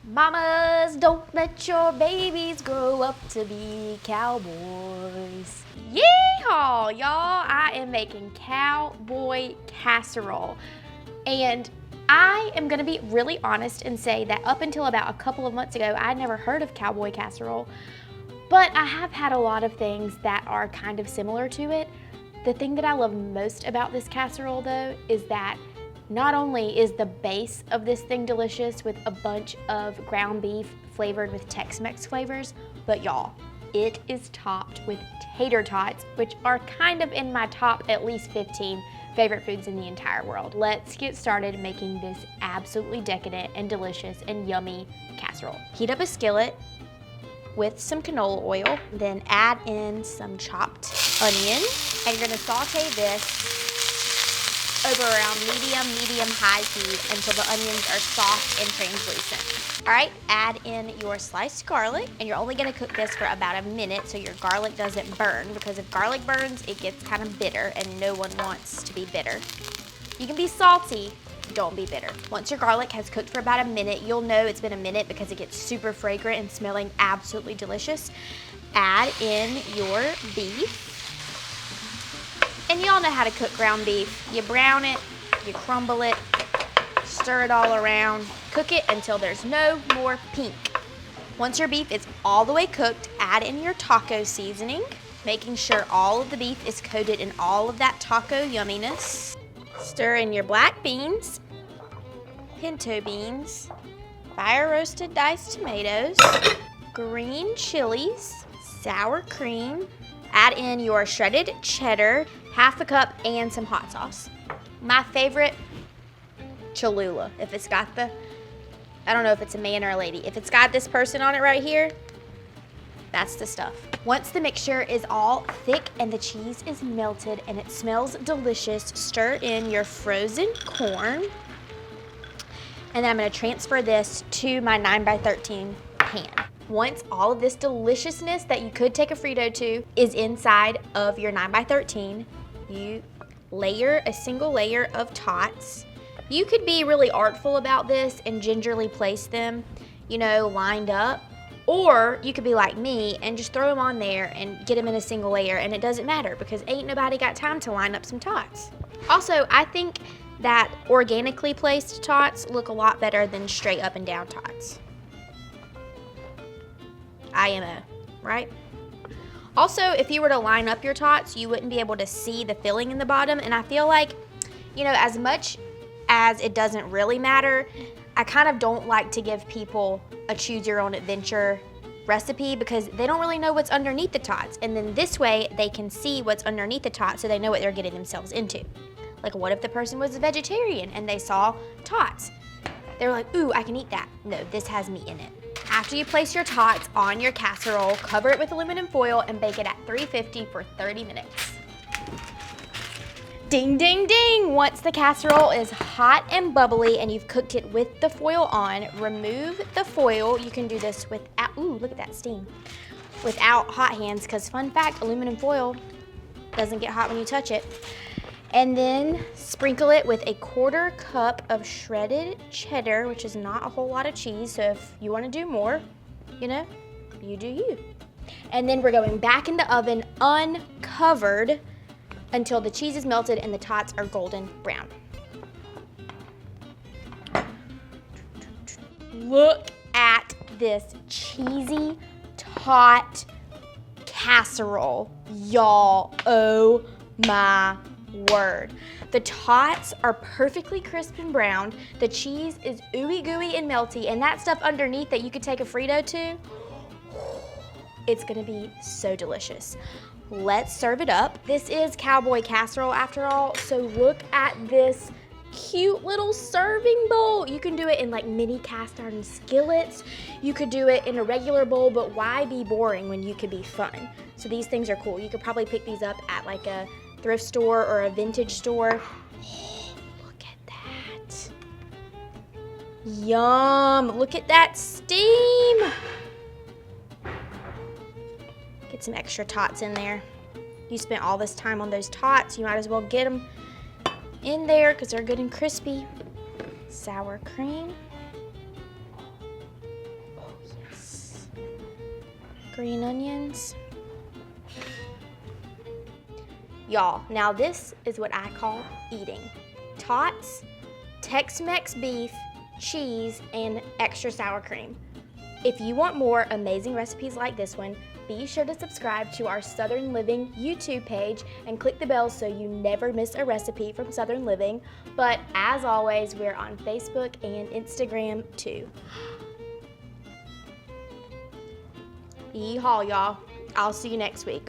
Mamas, don't let your babies grow up to be cowboys. Yeehaw, y'all! I am making cowboy casserole. And I am gonna be really honest and say that up until about a couple of months ago, I'd never heard of cowboy casserole. But I have had a lot of things that are kind of similar to it. The thing that I love most about this casserole though is that not only is the base of this thing delicious with a bunch of ground beef flavored with Tex-Mex flavors, but y'all, it is topped with tater tots, which are kind of in my top at least 15 favorite foods in the entire world. Let's get started making this absolutely decadent and delicious and yummy casserole. Heat up a skillet with some canola oil, then add in some chopped onion, and you're gonna saute this over around medium-high heat until the onions are soft and translucent. All right, add in your sliced garlic, and you're only gonna cook this for about a minute so your garlic doesn't burn, because if garlic burns, it gets kind of bitter, and no one wants to be bitter. You can be salty, don't be bitter. Once your garlic has cooked for about a minute, you'll know it's been a minute because it gets super fragrant and smelling absolutely delicious. Add in your beef. And y'all know how to cook ground beef. You brown it, you crumble it, stir it all around, cook it until there's no more pink. Once your beef is all the way cooked, add in your taco seasoning, making sure all of the beef is coated in all of that taco yumminess. Stir in your black beans, pinto beans, fire roasted diced tomatoes, green chilies, sour cream. Add in your shredded cheddar, half a cup, and some hot sauce. My favorite, Cholula. If it's got the, I don't know if it's a man or a lady. If it's got this person on it right here, that's the stuff. Once the mixture is all thick and the cheese is melted and it smells delicious, stir in your frozen corn. And then I'm gonna transfer this to my 9x13 pan. Once all of this deliciousness that you could take a Frito to is inside of your 9x13, you layer a single layer of tots. You could be really artful about this and gingerly place them, you know, lined up. Or you could be like me and just throw them on there and get them in a single layer, and it doesn't matter because ain't nobody got time to line up some tots. Also, I think that organically placed tots look a lot better than straight up and down tots. IMO, right? Also, if you were to line up your tots, you wouldn't be able to see the filling in the bottom, and I feel like, you know, as much as it doesn't really matter, I kind of don't like to give people a choose your own adventure recipe because they don't really know what's underneath the tots, and then this way they can see what's underneath the tots so they know what they're getting themselves into. Like, what if the person was a vegetarian and they saw tots? They were like, ooh, I can eat that. No, this has meat in it. After you place your tots on your casserole, cover it with aluminum foil and bake it at 350 for 30 minutes. Ding, ding, ding! Once the casserole is hot and bubbly and you've cooked it with the foil on, remove the foil. You can do this without, ooh, look at that steam, without hot hands, because fun fact, aluminum foil doesn't get hot when you touch it. And then sprinkle it with a 1/4 cup of shredded cheddar, which is not a whole lot of cheese, so if you want to do more, you know, you do you. And then we're going back in the oven uncovered until the cheese is melted and the tots are golden brown. Look at this cheesy tot casserole, y'all. Oh my word. The tots are perfectly crisp and browned. The cheese is ooey gooey and melty, and that stuff underneath that you could take a Frito to, it's gonna be so delicious. Let's serve it up. This is cowboy casserole after all, so look at this cute little serving bowl. You can do it in like mini cast iron skillets. You could do it in a regular bowl, but why be boring when you could be fun? So these things are cool. You could probably pick these up at like a thrift store or a vintage store. Oh, look at that. Yum, look at that steam. Get some extra tots in there. You spent all this time on those tots, you might as well get them in there because they're good and crispy. Sour cream. green onions. Y'all, now this is what I call eating. Tots, Tex-Mex beef, cheese, and extra sour cream. If you want more amazing recipes like this one, be sure to subscribe to our Southern Living YouTube page and click the bell so you never miss a recipe from Southern Living. But as always, we're on Facebook and Instagram too. Yeehaw, y'all. I'll see you next week.